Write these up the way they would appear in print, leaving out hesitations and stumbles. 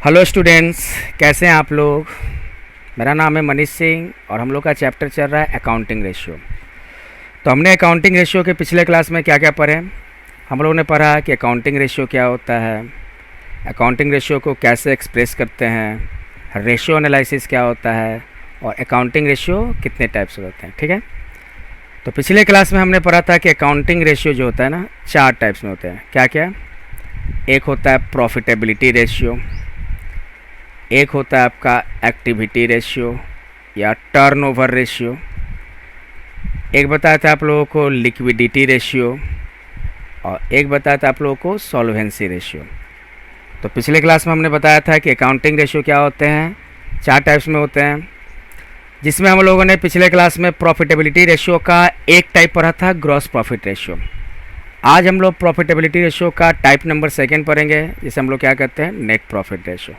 Hello students, कैसे हैं आप लोग। मेरा नाम है मनीष सिंह और हम लोग का चैप्टर चल रहा है अकाउंटिंग रेशियो। तो हमने अकाउंटिंग रेशियो के पिछले क्लास में क्या क्या पढ़े। हम लोगों ने पढ़ा कि अकाउंटिंग रेशियो क्या होता है, अकाउंटिंग रेशियो को कैसे एक्सप्रेस करते हैं, रेशियो एनालिसिस क्या होता है और अकाउंटिंग रेशियो कितने टाइप्स होते हैं। ठीक है, तो पिछले क्लास में हमने पढ़ा था कि अकाउंटिंग रेशियो जो होता है ना, 4 टाइप्स में होते हैं। क्या क्या? एक होता है प्रॉफिटेबिलिटी रेशियो, एक होता है आपका एक्टिविटी रेशियो या टर्नओवर रेशियो, एक बताया था आप लोगों को लिक्विडिटी रेशियो और एक बताया था आप लोगों को सॉल्वेंसी रेशियो। तो पिछले क्लास में हमने बताया था कि अकाउंटिंग रेशियो क्या होते हैं, 4 टाइप्स में होते हैं, जिसमें हम लोगों ने पिछले क्लास में प्रॉफिटेबिलिटी रेशियो का एक टाइप पढ़ा था, ग्रॉस प्रॉफिट रेशियो। आज हम लोग प्रॉफिटेबिलिटी रेशियो का टाइप नंबर 2 पढ़ेंगे, जिसे हम लोग क्या कहते हैं, नेट प्रॉफिट रेशियो।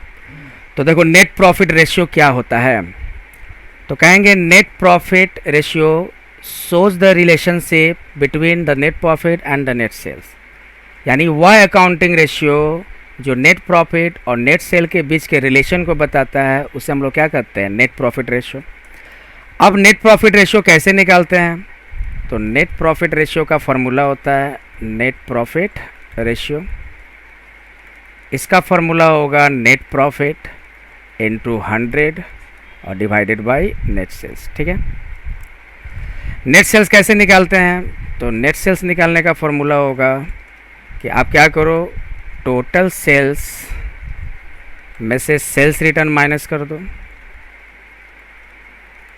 तो देखो नेट प्रॉफिट रेशियो क्या होता है, तो कहेंगे net profit ratio shows the relationship between the net profit and the net sales. यानी वह अकाउंटिंग रेशियो जो नेट प्रॉफिट और नेट सेल के बीच के रिलेशन को बताता है, उसे हम लोग क्या कहते हैं, नेट प्रॉफिट रेशियो। अब नेट प्रॉफिट रेशियो कैसे निकालते हैं, तो नेट प्रॉफिट रेशियो का फॉर्मूला होता है नेट प्रॉफिट रेशियो। इसका फॉर्मूला होगा नेट प्रॉफिट इंटू 100 और डिवाइडेड बाय नेट सेल्स। ठीक है, नेट सेल्स कैसे निकालते हैं, तो नेट सेल्स निकालने का फॉर्मूला होगा कि आप क्या करो, टोटल सेल्स में से सेल्स रिटर्न माइनस कर दो,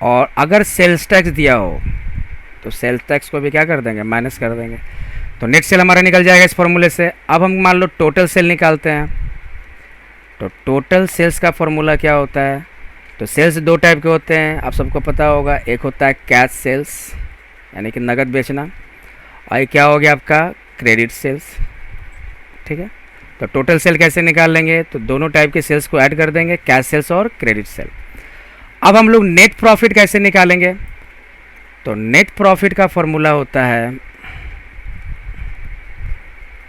और अगर सेल्स टैक्स दिया हो तो सेल्स टैक्स को भी क्या कर देंगे, माइनस कर देंगे। तो नेट सेल हमारा निकल जाएगा इस फॉर्मूले से। अब हम मान लो टोटल सेल निकालते हैं, तो टोटल सेल्स का फॉर्मूला क्या होता है, तो सेल्स 2 टाइप के होते हैं, आप सबको पता होगा। एक होता है कैश सेल्स यानी कि नगद बेचना, और क्या हो गया आपका क्रेडिट सेल्स। ठीक है, तो टोटल सेल कैसे निकाल लेंगे, तो दोनों टाइप के सेल्स को ऐड कर देंगे, कैश सेल्स और क्रेडिट सेल। अब हम लोग नेट प्रॉफिट कैसे निकालेंगे, तो नेट प्रॉफिट का फॉर्मूला होता है,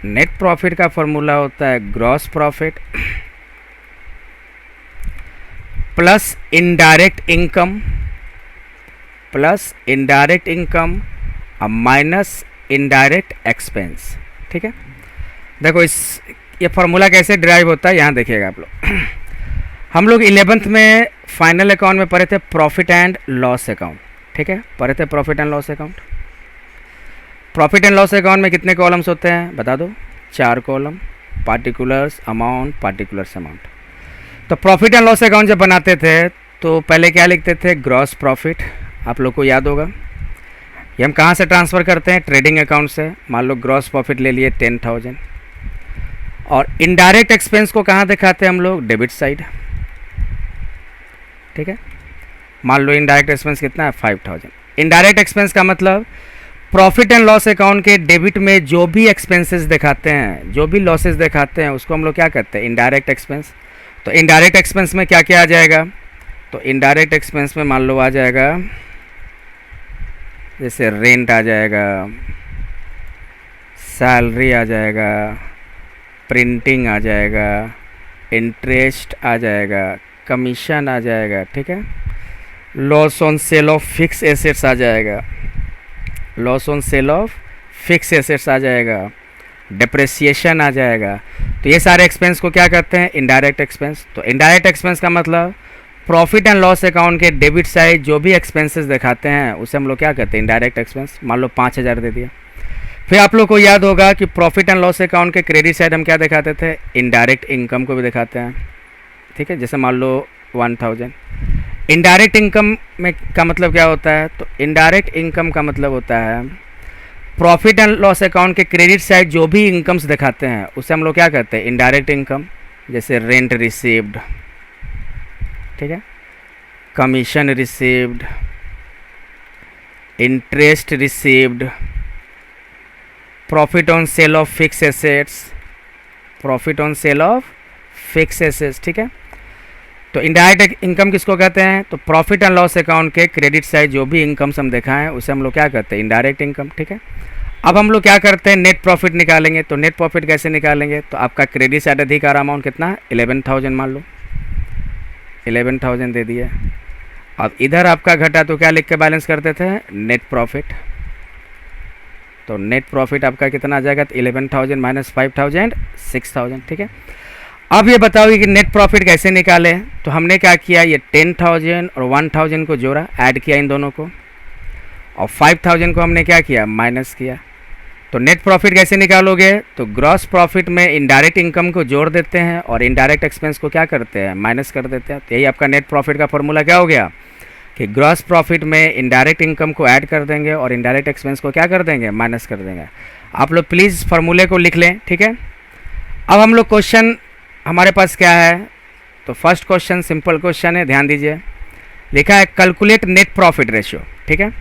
नेट प्रॉफिट का फॉर्मूला होता है gross profit plus indirect income minus indirect expense. ठीक है, देखो ये फार्मूला कैसे ड्राइव होता है, यहाँ देखिएगा आप लोग। हम लोग 11th में फाइनल अकाउंट में पढ़े थे प्रॉफिट एंड लॉस अकाउंट। ठीक है, पढ़े थे profit and loss account. Profit and loss account में कितने कॉलम्स होते हैं बता दो, 4 column, particulars amount, particulars amount. तो प्रॉफिट एंड लॉस अकाउंट जब बनाते थे तो पहले क्या लिखते थे, ग्रॉस प्रॉफिट। आप लोग को याद होगा ये हम कहाँ से ट्रांसफ़र करते हैं, ट्रेडिंग अकाउंट से। मान लो ग्रॉस प्रॉफिट ले लिए 10,000, और इनडायरेक्ट एक्सपेंस को कहाँ दिखाते हैं हम लोग, डेबिट साइड। ठीक है, मान लो इनडायरेक्ट एक्सपेंस कितना है, 5,000। इनडायरेक्ट एक्सपेंस का मतलब प्रॉफिट एंड लॉस अकाउंट के डेबिट में जो भी एक्सपेंसेस दिखाते हैं, जो भी लॉसेस दिखाते हैं, उसको हम लोग क्या कहते हैं, इनडायरेक्ट एक्सपेंस। तो इनडायरेक्ट एक्सपेंस में क्या क्या आ जाएगा, तो इनडायरेक्ट एक्सपेंस में मान लो आ जाएगा जैसे रेंट आ जाएगा, सैलरी आ जाएगा, प्रिंटिंग आ जाएगा, इंटरेस्ट आ जाएगा, कमीशन आ जाएगा। ठीक है, loss on sale of fixed assets आ जाएगा, loss on sale of fixed assets आ जाएगा, डिप्रेसिएशन आ जाएगा। तो ये सारे एक्सपेंस को क्या करते हैं, इनडायरेक्ट एक्सपेंस। तो इनडायरेक्ट एक्सपेंस का मतलब प्रॉफिट एंड लॉस अकाउंट के डेबिट साइड जो भी एक्सपेंसेस दिखाते हैं, उसे हम लोग क्या कहते हैं, इनडायरेक्ट एक्सपेंस। मान लो 5,000 दे दिया। फिर आप लोग को याद होगा कि प्रॉफिट एंड लॉस अकाउंट के क्रेडिट साइड हम क्या दिखाते थे, इनडायरेक्ट इनकम को भी दिखाते हैं। ठीक है, जैसे मान लो 1,000। इनडायरेक्ट इनकम में का मतलब क्या होता है, तो इनडायरेक्ट इनकम का मतलब होता है प्रॉफिट एंड लॉस अकाउंट के क्रेडिट साइड जो भी इनकम्स दिखाते हैं, उसे हम लोग क्या कहते हैं, इनडायरेक्ट इनकम। जैसे रेंट रिसीव्ड, ठीक है, commission received, interest received, profit on sale of fixed assets, profit on sale of fixed assets. ठीक है, तो इनडायरेक्ट इनकम किसको कहते हैं, तो प्रॉफिट एंड लॉस अकाउंट के क्रेडिट साइड जो भी इनकम्स हम दिखाएं, उसे हम लोग क्या कहते हैं, इनडायरेक्ट इनकम। ठीक है, अब हम लोग क्या करते हैं, नेट प्रॉफिट निकालेंगे। तो नेट प्रॉफिट कैसे निकालेंगे, तो आपका क्रेडिट साइड अधिकार अमाउंट कितना, 11,000 मान लो, 11,000 दे दिया। अब इधर आपका घटा तो क्या लिख के बैलेंस करते थे, नेट प्रॉफिट। तो नेट प्रॉफिट आपका कितना आ जाएगा, तो 11,000 माइनस 5,000, 6,000, ठीक है। अब ये बताओगे कि नेट प्रॉफिट कैसे निकाले। तो हमने क्या किया, ये 10,000 और 1,000 को जोड़ा, ऐड किया इन दोनों को, और 5,000 को हमने क्या किया, माइनस किया। तो नेट प्रॉफिट कैसे निकालोगे, तो ग्रॉस प्रॉफिट में इनडायरेक्ट इनकम को जोड़ देते हैं और इनडायरेक्ट एक्सपेंस को क्या करते हैं, माइनस कर देते हैं। तो यही आपका नेट प्रॉफिट का फॉर्मूला क्या हो गया, कि ग्रॉस प्रॉफिट में इनडायरेक्ट इनकम को ऐड कर देंगे और इनडायरेक्ट एक्सपेंस को क्या कर देंगे, माइनस कर देंगे। आप लोग प्लीज़ फार्मूले को लिख लें, ठीक है। अब हम लोग क्वेश्चन हमारे पास क्या है, तो फर्स्ट क्वेश्चन सिंपल क्वेश्चन है, ध्यान दीजिए। लिखा है कैलकुलेट नेट प्रॉफिट रेशियो, ठीक है।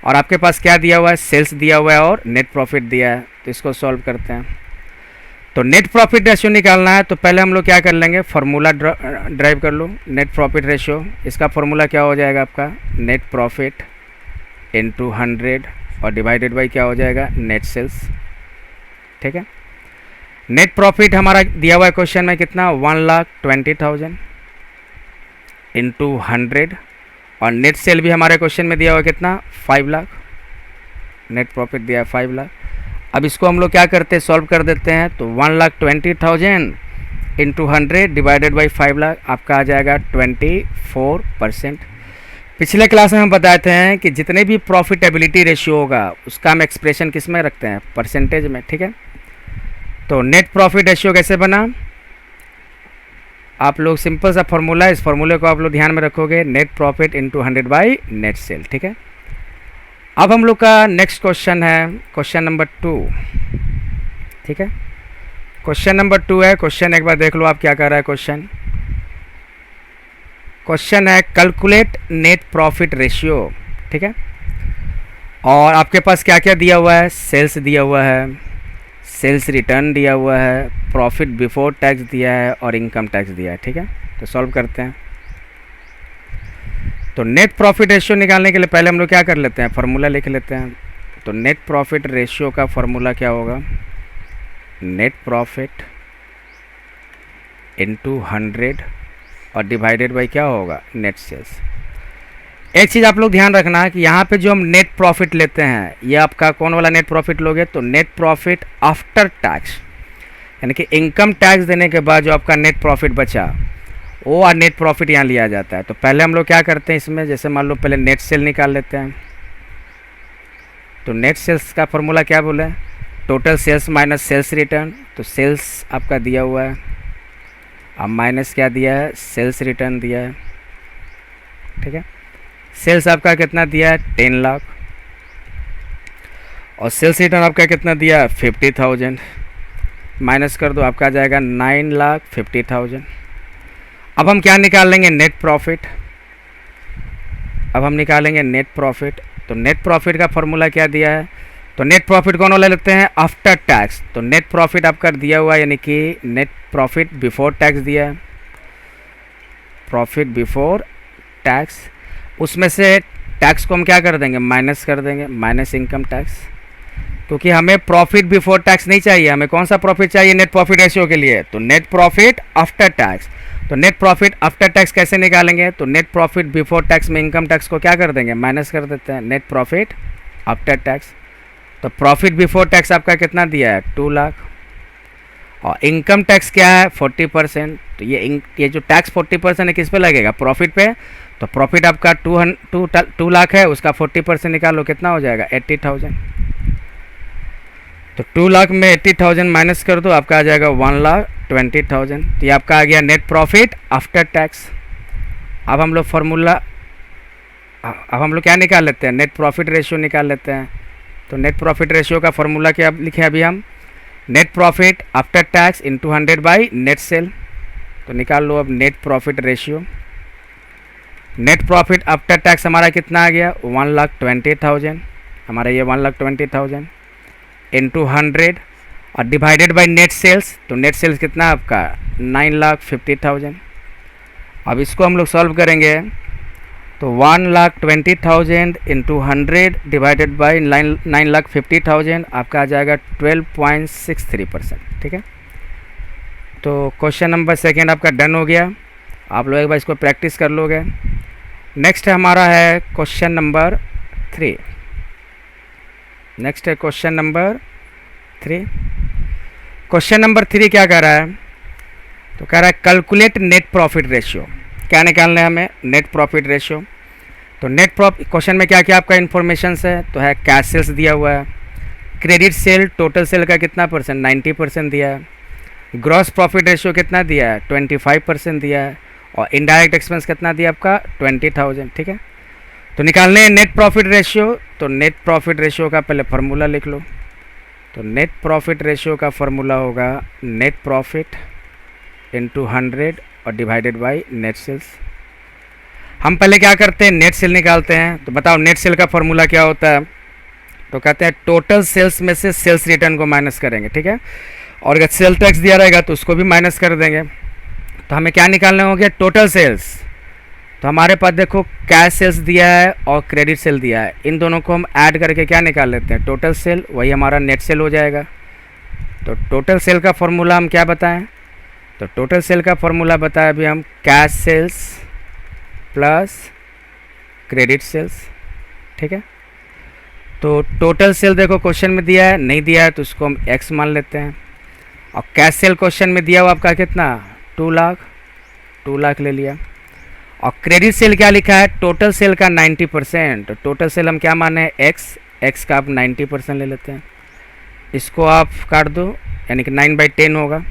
और आपके पास क्या दिया हुआ है, सेल्स दिया हुआ है और नेट प्रॉफिट दिया है। तो इसको सॉल्व करते हैं। तो नेट प्रॉफिट रेशियो निकालना है, तो पहले हम लोग क्या कर लेंगे, फार्मूला ड्राइव कर लो। नेट प्रॉफिट रेशियो, इसका फार्मूला क्या हो जाएगा आपका, नेट प्रॉफिट इनटू 100 और डिवाइडेड बाई क्या हो जाएगा, नेट सेल्स, ठीक है। नेट प्रॉफिट हमारा दिया हुआ है क्वेश्चन में कितना, 1,20,000 इंटू 100, और नेट सेल भी हमारे क्वेश्चन में दिया हुआ है कितना, 5 लाख। नेट प्रॉफिट दिया है 5 लाख। अब इसको हम लोग क्या करते हैं, सॉल्व कर देते हैं। तो 1,20,000 इंटू 100 डिवाइडेड बाई 5 लाख, आपका आ जाएगा 24%। पिछले क्लास में हम बताए थे कि जितने भी प्रॉफिटेबिलिटी रेशियो होगा उसका हम एक्सप्रेशन किस में रखते हैं, परसेंटेज में, ठीक है। तो नेट प्रॉफिट रेशियो कैसे बना, आप लोग सिंपल सा फॉर्मूला, इस फॉर्मूले को आप लोग ध्यान में रखोगे, net profit into 100 by net cell, ठीक है। अब हम लोग का नेक्स्ट क्वेश्चन है क्वेश्चन नंबर 2, ठीक है। क्वेश्चन नंबर 2 है, क्वेश्चन एक बार देख लो आप क्या कर रहा है क्वेश्चन। क्वेश्चन है कैलकुलेट नेट प्रॉफिट रेशियो, ठीक है। और आपके पास क्या क्या दिया हुआ है, सेल्स दिया हुआ है, सेल्स रिटर्न दिया हुआ है, प्रॉफिट बिफोर टैक्स दिया है और इनकम टैक्स दिया है, ठीक है। तो सॉल्व करते हैं। तो नेट प्रॉफिट रेशियो निकालने के लिए पहले हम लोग क्या कर लेते हैं, फार्मूला लिख लेते हैं। तो नेट प्रॉफिट रेशियो का फार्मूला क्या होगा, नेट प्रॉफिट इनटू 100 और डिवाइडेड बाई क्या होगा, नेट सेल्स। एक चीज़ आप लोग ध्यान रखना कि यहाँ पे जो हम नेट प्रॉफिट लेते हैं, ये आपका कौन वाला नेट प्रॉफिट लोगे, तो नेट प्रॉफिट आफ्टर टैक्स, यानी कि इनकम टैक्स देने के बाद जो आपका नेट प्रॉफिट बचा वो और नेट प्रॉफिट यहाँ लिया जाता है। तो पहले हम लोग क्या करते हैं इसमें, जैसे मान लो पहले नेट सेल निकाल लेते हैं। तो नेट सेल्स का फॉर्मूला क्या बोला है, total sales minus sales return. तो सेल्स आपका दिया हुआ है, अब माइनस क्या दिया है, सेल्स रिटर्न दिया है, ठीक है। सेल्स आपका कितना दिया है, 10 लाख, और सेल्स रिटर्न आपका कितना दिया है, 50,000, माइनस कर दो, आपका आ जाएगा 9,50,000। अब हम क्या निकाल लेंगे, नेट प्रॉफिट। अब हम निकालेंगे नेट प्रॉफिट। तो नेट प्रॉफिट का फॉर्मूला क्या दिया है, तो नेट प्रॉफिट कौन वाला लेते हैं, आफ्टर टैक्स। तो नेट प्रॉफिट आपका दिया हुआ है, यानी कि नेट प्रॉफिट बिफोर टैक्स दिया है, प्रॉफिट बिफोर टैक्स। उसमें से टैक्स को हम क्या कर देंगे, माइनस कर देंगे, माइनस इनकम टैक्स, क्योंकि हमें प्रॉफिट बिफोर टैक्स नहीं चाहिए, हमें कौन सा प्रॉफिट चाहिए नेट प्रॉफिट रेशियो के लिए, तो नेट प्रॉफिट आफ्टर टैक्स। तो नेट प्रॉफिट आफ्टर टैक्स कैसे निकालेंगे, तो नेट प्रॉफिट बिफोर टैक्स में इनकम टैक्स को क्या कर देंगे, माइनस कर देते हैं, नेट प्रॉफिट आफ्टर टैक्स। तो प्रॉफिट बिफोर टैक्स आपका कितना दिया है, 2 लाख, और इनकम टैक्स क्या है, 40%। तो ये जो टैक्स 40% है किस पे लगेगा, प्रॉफिट पे। तो प्रॉफिट आपका 2 लाख है, उसका 40% निकालो, कितना हो जाएगा, 80,000। तो 2 लाख में 80,000 माइनस कर दो, आपका आ जाएगा 1,20,000। तो ये आपका आ गया नेट प्रॉफिट आफ्टर टैक्स। अब हम लोग क्या निकाल लेते हैं, नेट प्रॉफिट रेशियो निकाल लेते हैं। तो नेट प्रॉफिट रेशियो का फॉर्मूला क्या लिखे अभी हम, net profit after tax into 100 by net cell. तो निकाल लो अब net profit ratio. Net profit after tax हमारा कितना आ गया, 1,20,000, हमारा ये 1,20,000 इंटू 100 और डिवाइडेड बाई नेट सेल्स। तो नेट सेल्स कितना आपका, 9,50,000। अब इसको हम लोग सॉल्व करेंगे। तो 1,20,000 इंटू 100 डिवाइडेड बाई 9,50,000 आपका आ जाएगा 12.63%। ठीक है, तो क्वेश्चन नंबर सेकेंड आपका डन हो गया। आप लोग एक बार इसको प्रैक्टिस कर लोगे। नेक्स्ट हमारा है क्वेश्चन नंबर 3। नेक्स्ट है क्वेश्चन नंबर 3। क्वेश्चन नंबर 3 क्या कह रहा है? तो कह रहा है कैलकुलेट नेट प्रॉफिट रेशियो। क्या निकालना है हमें? Net profit ratio. तो नेट प्रॉफिट क्वेश्चन में क्या क्या आपका इन्फॉर्मेशन है? तो है कैश सेल्स दिया हुआ है, क्रेडिट सेल टोटल सेल का कितना परसेंट? 90% दिया है, ग्रॉस प्रॉफिट रेशियो कितना दिया है? 25% दिया है, और इनडायरेक्ट एक्सपेंस कितना दिया आपका? 20,000। ठीक है, तो निकालने हैं नेट प्रॉफिट रेशियो। तो नेट प्रॉफिट रेशियो का पहले फार्मूला लिख लो। तो नेट प्रॉफिट रेशियो का फार्मूला होगा नेट प्रॉफिट इंटू 100 और डिवाइडेड बाई नेट सेल्स। हम पहले क्या करते हैं? नेट सेल निकालते हैं। तो बताओ नेट सेल का फार्मूला क्या होता है? तो कहते हैं टोटल सेल्स में से सेल्स रिटर्न को माइनस करेंगे। ठीक है, और अगर सेल टैक्स दिया रहेगा तो उसको भी माइनस कर देंगे। तो हमें क्या निकालना होगा? Total sales. तो हमारे पास देखो कैश सेल्स दिया है और क्रेडिट सेल दिया है, इन दोनों को हम ऐड करके क्या निकाल लेते हैं? Total sale. वही हमारा नेट सेल हो जाएगा। तो टोटल सेल का फॉर्मूला हम क्या बताएं? तो टोटल सेल का फॉर्मूला बताया अभी हम, cash sales plus credit sales. ठीक है, तो टोटल सेल देखो क्वेश्चन में दिया है, नहीं दिया है तो उसको हम एक्स मान लेते हैं। और कैश सेल क्वेश्चन में दिया हुआ आपका कितना? 2 लाख ले लिया। और क्रेडिट सेल क्या लिखा है? टोटल सेल का 90%। तो टोटल सेल हम क्या माने? एक्स का आप 90% ले लेते हैं। इसको आप काट दो, यानी कि 9/10 होगा।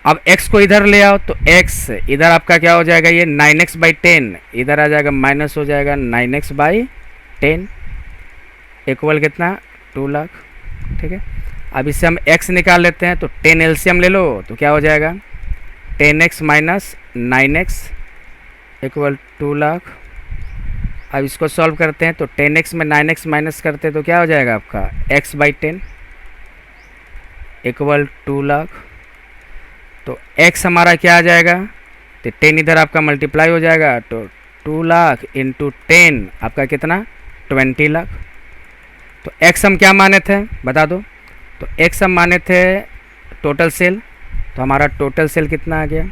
अब x को इधर ले आओ, तो x इधर आपका क्या हो जाएगा? ये 9x/10 इधर आ जाएगा, माइनस हो जाएगा 9x/10 इक्वल कितना? 2 लाख। ठीक है, अब इससे हम x निकाल लेते हैं। तो 10 एलसीएम ले लो, तो क्या हो जाएगा? 10x minus 9x equal 2 lakh. अब इसको सॉल्व करते हैं। तो 10x में 9x माइनस करते हैं तो क्या हो जाएगा आपका? x/10 equal 2 lakh. तो x हमारा क्या आ जाएगा? तो 10 इधर आपका मल्टीप्लाई हो जाएगा, तो 2 लाख इंटू 10 आपका कितना? 20 लाख। तो x हम क्या माने थे? बता दो। तो x हम माने थे टोटल सेल। तो हमारा टोटल सेल कितना आ गया?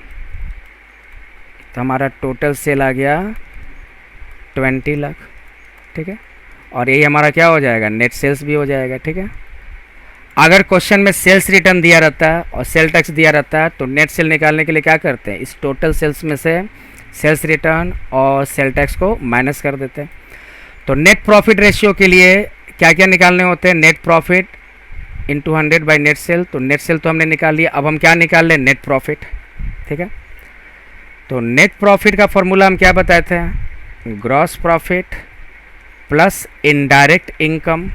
तो हमारा टोटल सेल आ गया 20 लाख। ठीक है, और यही हमारा क्या हो जाएगा? नेट सेल्स भी हो जाएगा। ठीक है, अगर क्वेश्चन में सेल्स रिटर्न दिया रहता है और सेल टैक्स दिया रहता है तो नेट सेल निकालने के लिए क्या करते हैं? इस टोटल सेल्स में से सेल्स रिटर्न और सेल टैक्स को माइनस कर देते हैं। तो नेट प्रॉफिट रेशियो के लिए क्या क्या निकालने होते हैं? Net profit into 100 by net cell. तो नेट सेल तो हमने निकाल लिया, अब हम क्या निकाल लें? Net profit. ठीक है, तो नेट प्रॉफिट का फॉर्मूला हम क्या बताए थे? Gross profit plus indirect income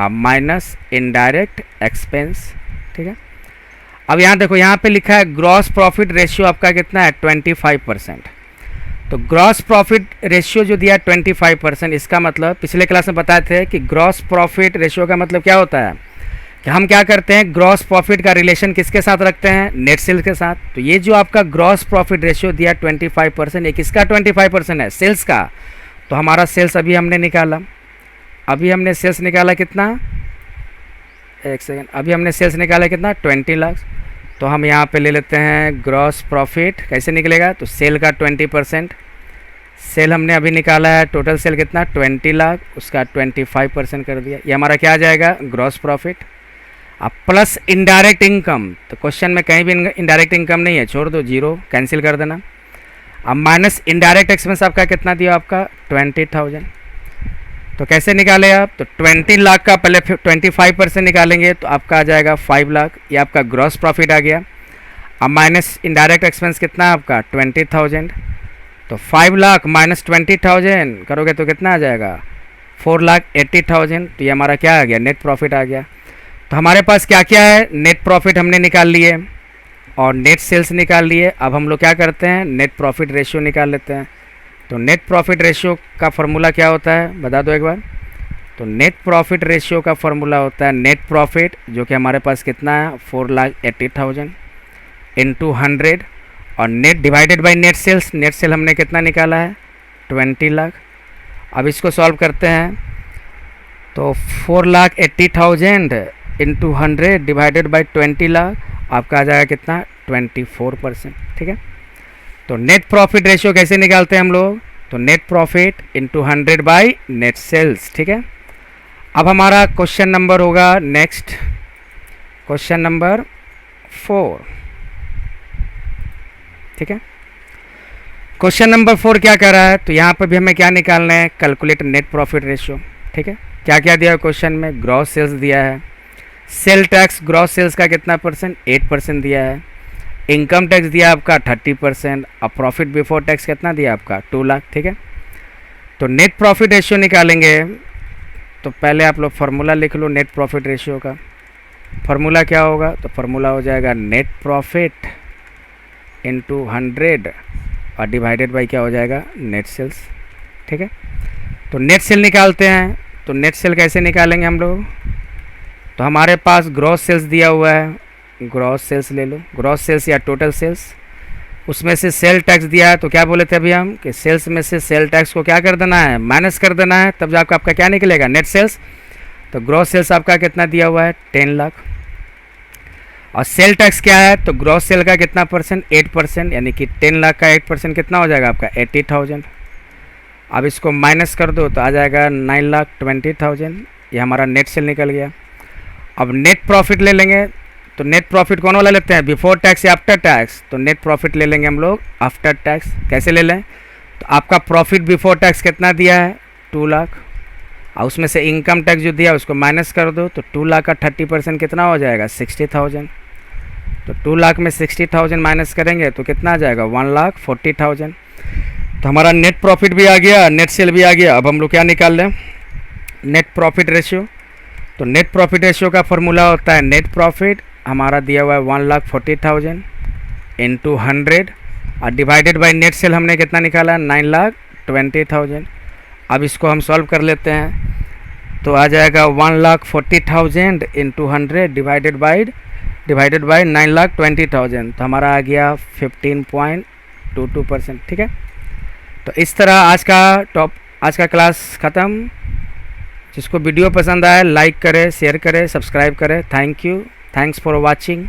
minus indirect expense. ठीक है, अब यहाँ देखो, यहाँ पे लिखा है ग्रॉस प्रॉफिट रेशियो आपका कितना है? 25%। तो ग्रॉस प्रॉफिट रेशियो जो दिया है 25%, इसका मतलब पिछले क्लास में बताए थे कि ग्रॉस प्रॉफिट रेशियो का मतलब क्या होता है? कि हम क्या करते हैं? ग्रॉस प्रॉफिट का रिलेशन किसके साथ रखते हैं? नेट सेल्स के साथ। तो ये जो आपका ग्रॉस प्रॉफिट रेशियो दिया 25%, ये किसका 25% है? सेल्स का। तो हमारा सेल्स अभी हमने निकाला, सेल्स निकाला कितना? एक सेकेंड, अभी हमने सेल्स निकाला कितना? 20 लाख। तो हम यहाँ पे ले लेते हैं ग्रॉस प्रॉफिट, कैसे निकलेगा? तो सेल का 20%, सेल हमने अभी निकाला है, टोटल सेल कितना? 20 लाख, उसका 25% कर दिया। ये हमारा क्या आ जाएगा? Gross profit. अब प्लस इनडायरेक्ट इनकम, तो क्वेश्चन में कहीं भी इनडायरेक्ट इनकम नहीं है, छोड़ दो, जीरो, कैंसिल कर देना। अब माइनस इनडायरेक्ट एक्सपेंस आपका कितना दिया? आपका 20,000। तो कैसे निकाले आप? तो 20 लाख का पहले 25% निकालेंगे तो आपका आ जाएगा 5 लाख, ये आपका ग्रॉस प्रॉफिट आ गया। अब माइनस इनडायरेक्ट एक्सपेंस कितना है आपका? 20,000। तो 5 लाख माइनस 20,000 करोगे तो कितना आ जाएगा? 4,80,000। तो ये हमारा क्या आ गया? नेट प्रॉफिट आ गया। तो हमारे पास क्या क्या है? नेट प्रॉफिट हमने निकाल लिए और नेट सेल्स निकाल लिए। अब हम लोग क्या करते हैं? नेट प्रॉफिट रेशियो निकाल लेते हैं। तो नेट प्रॉफिट रेशियो का फॉर्मूला क्या होता है? बता दो एक बार। तो नेट प्रॉफिट रेशियो का फॉर्मूला होता है नेट प्रॉफिट, जो कि हमारे पास कितना है? 4,80,000 इंटू 100, और net divided by net sales, net sale हमने कितना निकाला है 20 लाख। अब इसको सॉल्व करते हैं तो 4,80,000 इंटू 100 डिवाइडेड बाई 20 लाख आपका आ जाएगा कितना 24%। ठीक है, तो नेट प्रॉफिट रेशियो कैसे निकालते हैं हम लोग, तो net profit into 100 by net sales. ठीक है, अब हमारा क्वेश्चन नंबर होगा नेक्स्ट, क्वेश्चन नंबर 4। ठीक है, क्वेश्चन नंबर 4 क्या कर रहा है, तो यहाँ पर भी हमें क्या निकालना है, कैलकुलेट नेट प्रॉफिट रेशियो। ठीक है, क्या क्या दिया है क्वेश्चन में, ग्रॉस सेल्स दिया है, सेल टैक्स ग्रॉस सेल्स का कितना परसेंट 8% दिया है, इनकम टैक्स दिया आपका 30% और प्रॉफिट बिफोर टैक्स कितना दिया आपका 2 लाख। ठीक है, तो नेट प्रॉफिट रेशियो निकालेंगे तो पहले आप लोग फार्मूला लिख लो नेट प्रॉफिट रेशियो का। फार्मूला क्या होगा, तो फार्मूला हो जाएगा नेट प्रॉफिट इंटू 100 और डिवाइडेड बाई क्या हो जाएगा नेट सेल्स। ठीक है, तो नेट सेल निकालते हैं, तो नेट सेल कैसे निकालेंगे हम लोग, तो हमारे पास ग्रॉस सेल्स दिया हुआ है, ग्रॉस सेल्स ले लो, ग्रॉस सेल्स या टोटल सेल्स, उसमें से सेल टैक्स दिया है, तो क्या बोले थे अभी हम कि सेल्स में से सेल टैक्स को क्या कर देना है माइनस कर देना है, तब जाकर आपका क्या निकलेगा नेट सेल्स। तो ग्रॉस सेल्स आपका कितना दिया हुआ है 10 लाख, और सेल टैक्स क्या है, तो ग्रॉस सेल का कितना परसेंट 8%, यानी कि 10 लाख का 8% कितना हो जाएगा आपका 80,000। अब इसको माइनस कर दो तो आ जाएगा 9,20,000, ये हमारा नेट सेल निकल गया। अब नेट प्रॉफिट ले लेंगे, तो नेट प्रॉफिट कौन वाला लेते हैं, बिफोर टैक्स या आफ्टर टैक्स, तो नेट प्रॉफिट ले लेंगे हम लोग आफ्टर टैक्स। कैसे ले लें, तो आपका प्रॉफिट बिफोर टैक्स कितना दिया है 2 लाख, और उसमें से इनकम टैक्स जो दिया उसको माइनस कर दो, तो 2 लाख का 30% कितना हो जाएगा 60,000। तो 2 लाख में 60,000 माइनस करेंगे तो कितना आ जाएगा 1,40,000। तो हमारा नेट प्रॉफिट भी आ गया, नेट सेल भी आ गया। अब हम लोग क्या निकाल लें, नेट प्रॉफिट रेशियो। तो नेट प्रॉफिट रेशियो का फॉर्मूला होता है नेट प्रॉफिट, हमारा दिया हुआ है 1,40,000 इंटू 100 और डिवाइडेड बाई नेट सेल हमने कितना निकाला 9,20,000। अब इसको हम सॉल्व कर लेते हैं, तो आ जाएगा 1,40,000 इंटू 100 डिवाइडेड बाई 9,20,000, तो हमारा आ गया 15.22%। ठीक है, तो इस तरह आज का क्लास ख़त्म। जिसको वीडियो पसंद आए लाइक करें, शेयर करें, सब्सक्राइब करें। Thank you, thanks for watching.